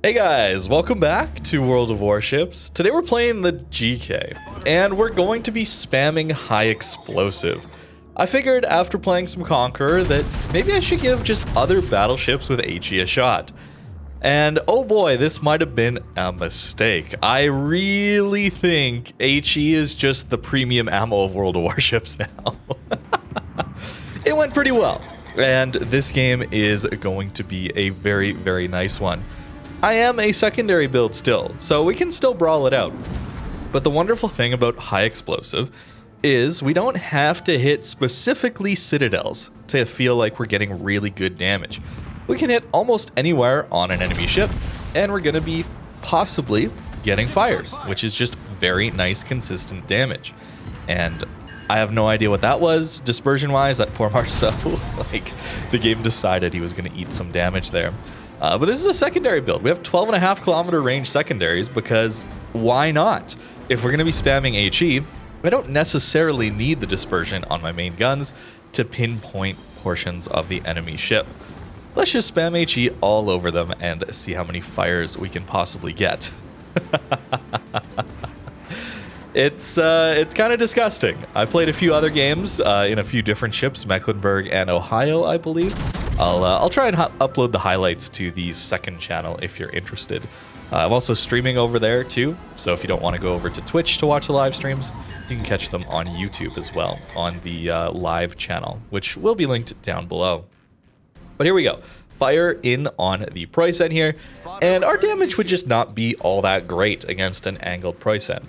Hey guys, welcome back to World of Warships. Today we're playing the GK, and we're going to be spamming high explosive. I figured after playing some Conqueror that maybe I should give just other battleships with HE a shot. And oh boy, this might have been a mistake. I really think HE is just the premium ammo of World of Warships now. It went pretty well, and this game is going to be a very, very nice one. I am a secondary build still, so we can still brawl it out. But the wonderful thing about high explosive is we don't have to hit specifically citadels to feel like we're getting really good damage. We can hit almost anywhere on an enemy ship, and we're going to be possibly getting fires, which is just very nice, consistent damage. And I have no idea what that was, dispersion-wise. That poor Marceau, like, the game decided he was going to eat some damage there. But this is a secondary build. We have 12.5 kilometer range secondaries because why not? If we're going to be spamming HE, I don't necessarily need the dispersion on my main guns to pinpoint portions of the enemy ship. Let's just spam HE all over them and see how many fires we can possibly get. It's kind of disgusting. I played a few other games in a few different ships, Mecklenburg and Ohio, I believe. I'll try and upload the highlights to the second channel if you're interested. I'm also streaming over there too, so if you don't want to go over to Twitch to watch the live streams, you can catch them on YouTube as well, on the live channel, which will be linked down below. But here we go. Fire in on the price end here, and our damage would just not be all that great against an angled price end.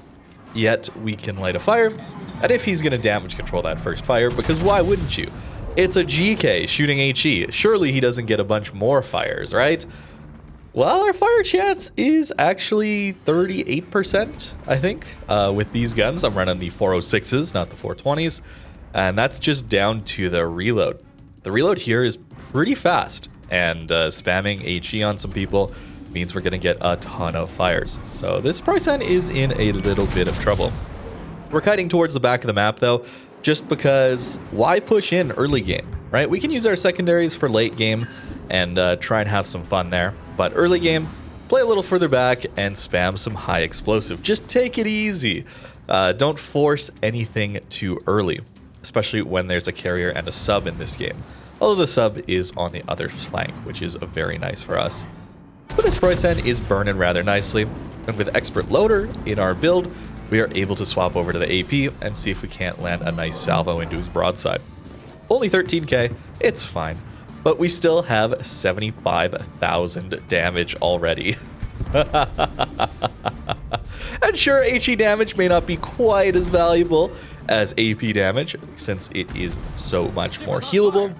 Yet we can light a fire, and if he's going to damage control that first fire, because why wouldn't you? It's a GK shooting HE. Surely he doesn't get a bunch more fires, right? Well, our fire chance is actually 38%, I think, with these guns. I'm running the 406s, not the 420s, and that's just down to the reload. The reload here is pretty fast, and spamming HE on some people means we're going to get a ton of fires. So this price end is in a little bit of trouble. We're kiting towards the back of the map, though, just because why push in early game, right? We can use our secondaries for late game and try and have some fun there. But early game, play a little further back and spam some high explosive. Just take it easy. Don't force anything too early, especially when there's a carrier and a sub in this game. Although the sub is on the other flank, which is very nice for us. But this price end is burning rather nicely, and with Expert Loader in our build, we are able to swap over to the AP and see if we can't land a nice salvo into his broadside. Only 13k, it's fine, but we still have 75,000 damage already. And sure, HE damage may not be quite as valuable as AP damage, since it is so much more healable,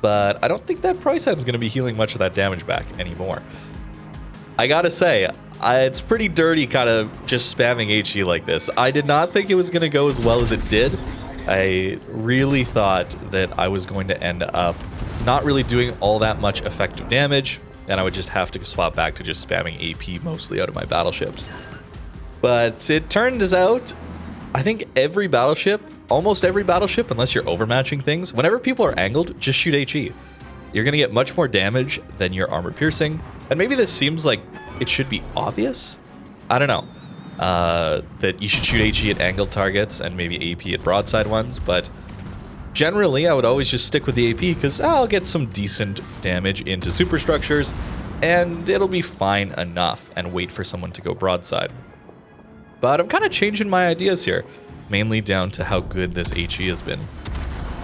but I don't think that price end's going to be healing much of that damage back anymore. I gotta say, it's pretty dirty kind of just spamming HE like this. I did not think it was going to go as well as it did. I really thought that I was going to end up not really doing all that much effective damage, and I would just have to swap back to just spamming AP mostly out of my battleships. But it turned out, I think every battleship, almost every battleship, unless you're overmatching things, whenever people are angled, just shoot HE. You're going to get much more damage than your armor piercing. And maybe this seems like it should be obvious. I don't know. That you should shoot HE at angled targets and maybe AP at broadside ones. But generally, I would always just stick with the AP because I'll get some decent damage into superstructures and it'll be fine enough, and wait for someone to go broadside. But I'm kind of changing my ideas here, mainly down to how good this HE has been.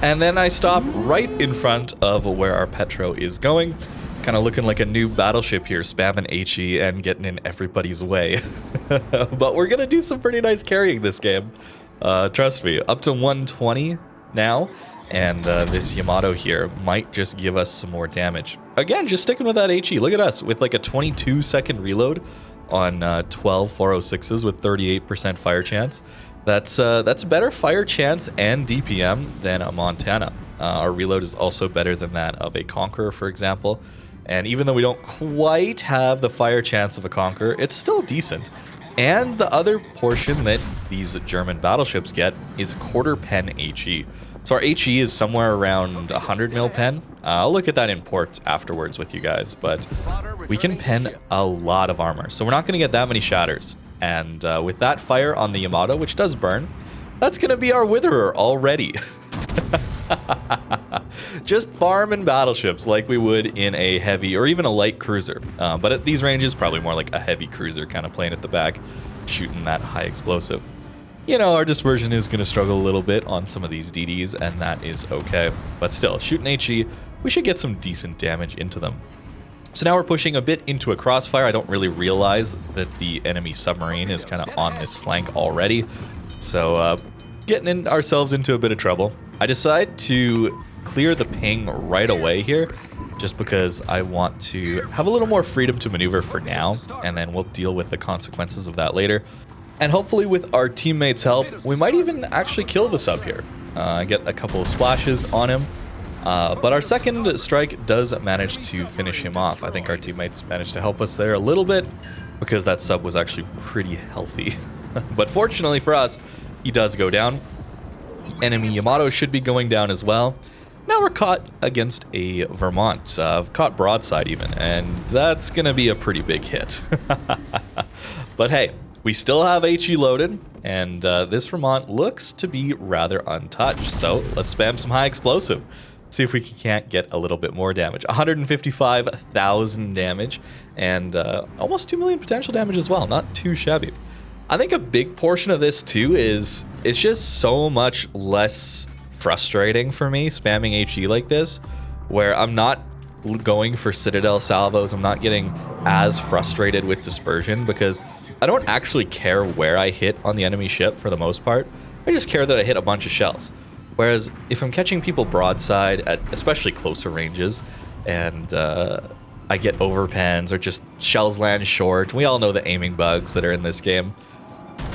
And then I stop right in front of where our Petro is going, kind of looking like a new battleship here, spamming HE and getting in everybody's way. But we're going to do some pretty nice carrying this game. Trust me, up to 120 now, and this Yamato here might just give us some more damage. Again, just sticking with that HE. Look at us, with like a 22-second reload on 12 406s with 38% fire chance. That's better fire chance and DPM than a Montana. Our reload is also better than that of a Conqueror, for example. And even though we don't quite have the fire chance of a Conqueror, it's still decent. And the other portion that these German battleships get is quarter pen HE. So our HE is somewhere around 100 mil pen. I'll look at that in port afterwards with you guys, but we can pen a lot of armor. So we're not going to get that many shatters. And with that fire on the Yamato, which does burn, that's going to be our Witherer already. Just farming battleships like we would in a heavy or even a light cruiser. But at these ranges, probably more like a heavy cruiser, kind of playing at the back, shooting that high explosive. You know, our dispersion is going to struggle a little bit on some of these DDs, and that is okay. But still, shooting HE, we should get some decent damage into them. So now we're pushing a bit into a crossfire. I don't really realize that the enemy submarine is kind of on this flank already. So getting ourselves into a bit of trouble. I decide to clear the ping right away here, just because I want to have a little more freedom to maneuver for now, and then we'll deal with the consequences of that later. And hopefully with our teammates' help, we might even actually kill the sub here. Get a couple of splashes on him. But our second strike does manage to finish him off. I think our teammates managed to help us there a little bit, because that sub was actually pretty healthy. But fortunately for us, he does go down. Enemy Yamato should be going down as well. Now we're caught against a Vermont, caught broadside even, and that's going to be a pretty big hit. But hey, we still have HE loaded, and this Vermont looks to be rather untouched. So let's spam some high explosive. See if we can't get a little bit more damage. 155,000 damage, and almost 2 million potential damage as well. Not too shabby. I think a big portion of this too is it's just so much less frustrating for me spamming HE like this, where I'm not going for Citadel salvos. I'm not getting as frustrated with dispersion, because I don't actually care where I hit on the enemy ship for the most part. I just care that I hit a bunch of shells. Whereas if I'm catching people broadside at especially closer ranges, and I get overpens or just shells land short, we all know the aiming bugs that are in this game.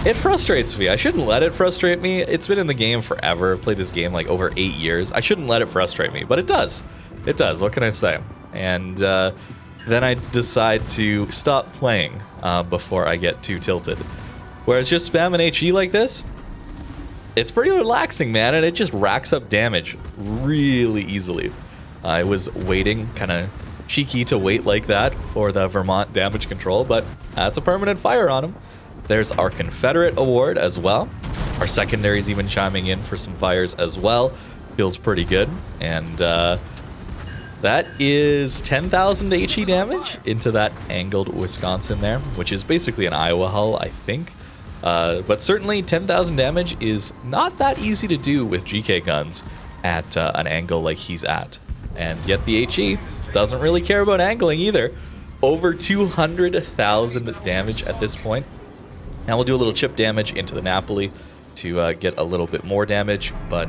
It frustrates me. I shouldn't let it frustrate me. It's been in the game forever. I've played this game like over 8 years. I shouldn't let it frustrate me, but it does. It does. What can I say? And then I decide to stop playing before I get too tilted. Whereas just spamming HE like this, it's pretty relaxing, man, and it just racks up damage really easily. I was waiting, kind of cheeky to wait like that for the Vermont damage control, but that's a permanent fire on him. There's our Confederate award as well. Our secondaries even chiming in for some fires as well. Feels pretty good. And that is 10,000 HE damage into that angled Wisconsin there, which is basically an Iowa hull, I think. But certainly 10,000 damage is not that easy to do with GK guns at an angle like he's at. And yet the HE doesn't really care about angling either. Over 200,000 damage at this point. Now we'll do a little chip damage into the Napoli to get a little bit more damage, but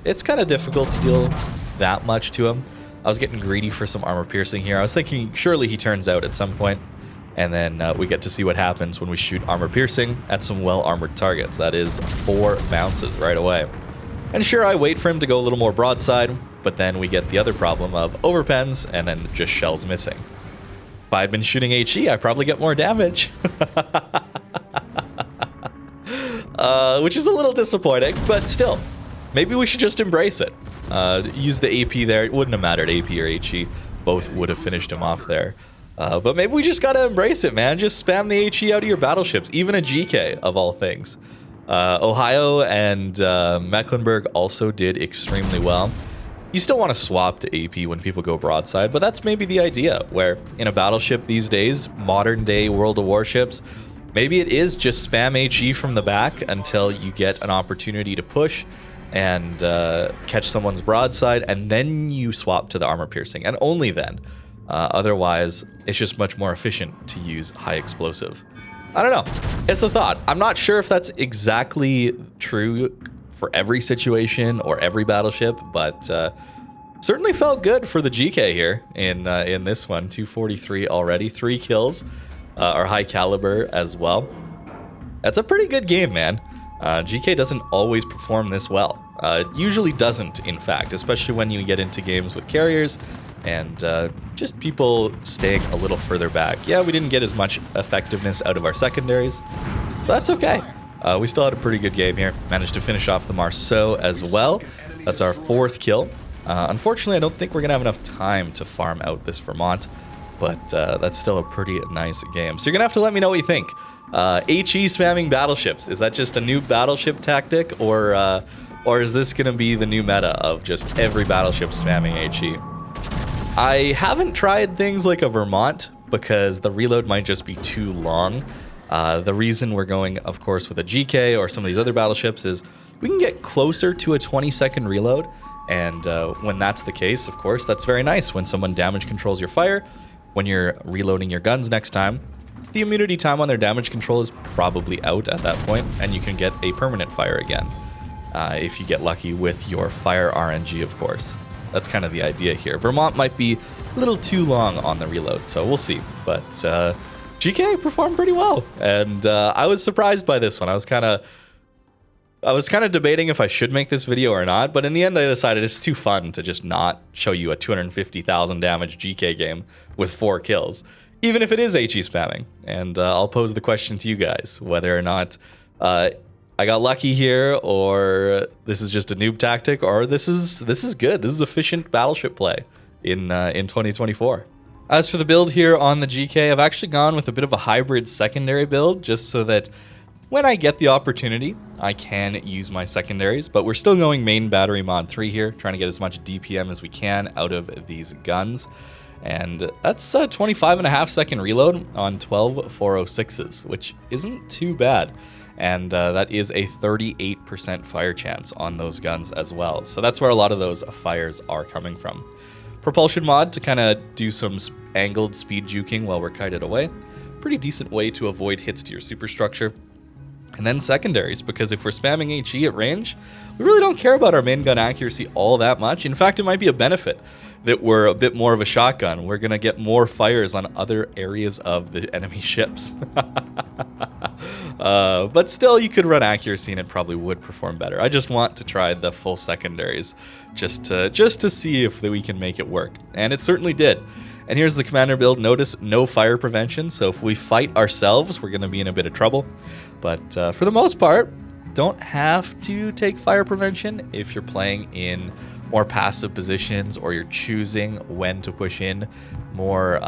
it's kind of difficult to deal that much to him. I was getting greedy for some armor piercing here. I was thinking surely he turns out at some point, and then we get to see what happens when we shoot armor piercing at some well-armored targets. That is 4 bounces right away. And sure, I wait for him to go a little more broadside, but then we get the other problem of overpens and then just shells missing. If I'd been shooting HE, I'd probably get more damage. Which is a little disappointing, but still, maybe we should just embrace it. Use the AP there. It wouldn't have mattered, AP or HE. Both would have finished him off there. But maybe we just gotta embrace it, man. Just spam the HE out of your battleships, even a GK of all things. Ohio and Mecklenburg also did extremely well. You still want to swap to AP when people go broadside, but that's maybe the idea, where in a battleship these days, modern day World of Warships, maybe it is just spam HE from the back until you get an opportunity to push and catch someone's broadside, and then you swap to the armor piercing, and only then. Otherwise, it's just much more efficient to use high explosive. I don't know. It's a thought. I'm not sure if that's exactly true for every situation or every battleship, but certainly felt good for the GK here in this one. 243 already, 3 kills. Our high caliber as well. That's a pretty good game, man. GK doesn't always perform this well. It usually doesn't, in fact, especially when you get into games with carriers and just people staying a little further back. Yeah, we didn't get as much effectiveness out of our secondaries, but that's okay. We still had a pretty good game here. Managed to finish off the Marceau as well. That's our 4th kill. Unfortunately, I don't think we're going to have enough time to farm out this Vermont, but that's still a pretty nice game. So you're going to have to let me know what you think. HE spamming battleships, is that just a new battleship tactic, or is this going to be the new meta of just every battleship spamming HE? I haven't tried things like a Vermont because the reload might just be too long. The reason we're going, of course, with a GK or some of these other battleships is we can get closer to a 20-second reload, and when that's the case, of course, that's very nice. When someone damage controls your fire, when you're reloading your guns next time, the immunity time on their damage control is probably out at that point, and you can get a permanent fire again. If you get lucky with your fire RNG, of course. That's kind of the idea here. Vermont might be a little too long on the reload, so we'll see. But GK performed pretty well, and I was surprised by this one. I was kind of debating if I should make this video or not, but in the end I decided it's too fun to just not show you a 250,000 damage GK game with 4 kills, even if it is HE spamming. And I'll pose the question to you guys, whether or not I got lucky here, or this is just a noob tactic, or this is good. This is efficient battleship play in 2024. As for the build here on the GK, I've actually gone with a bit of a hybrid secondary build, just so that when I get the opportunity, I can use my secondaries. But we're still going main battery mod 3 here, trying to get as much DPM as we can out of these guns. And that's a 25.5 second reload on 12 406s, which isn't too bad. And that is a 38% fire chance on those guns as well. So that's where a lot of those fires are coming from. Propulsion mod to kind of do some angled speed juking while we're kited away. Pretty decent way to avoid hits to your superstructure. And then secondaries, because if we're spamming HE at range, we really don't care about our main gun accuracy all that much. In fact, it might be a benefit that we're a bit more of a shotgun. We're going to get more fires on other areas of the enemy ships. But still, you could run accuracy and it probably would perform better. I just want to try the full secondaries just to see if we can make it work. And it certainly did. And here's the commander build. Notice no fire prevention. So if we fight ourselves, we're going to be in a bit of trouble. But for the most part, don't have to take fire prevention if you're playing in more passive positions, or you're choosing when to push in more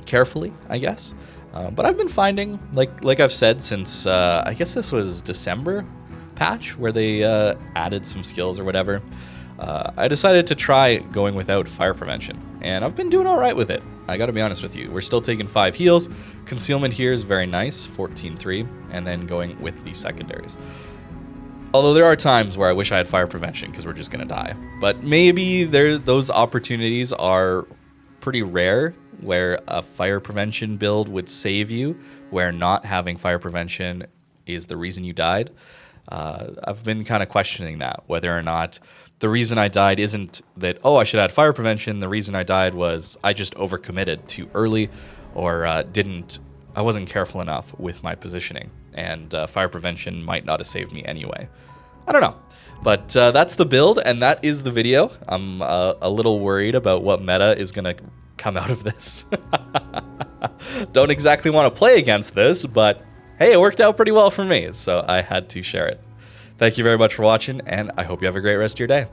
carefully, I guess. But I've been finding, like I've said since, I guess this was December patch, where they added some skills or whatever, I decided to try going without fire prevention. And I've been doing all right with it. I gotta be honest with you. We're still taking 5 heals. Concealment here is very nice, 14-3, and then going with the secondaries. Although there are times where I wish I had fire prevention because we're just going to die. But maybe those opportunities are pretty rare, where a fire prevention build would save you, where not having fire prevention is the reason you died. I've been kind of questioning that, whether or not the reason I died isn't that, oh, I should have had fire prevention. The reason I died was I just overcommitted too early, or I wasn't careful enough with my positioning, and fire prevention might not have saved me anyway. I don't know. But that's the build, and that is the video. I'm a little worried about what meta is going to come out of this. Don't exactly want to play against this, but hey, it worked out pretty well for me, so I had to share it. Thank you very much for watching, and I hope you have a great rest of your day.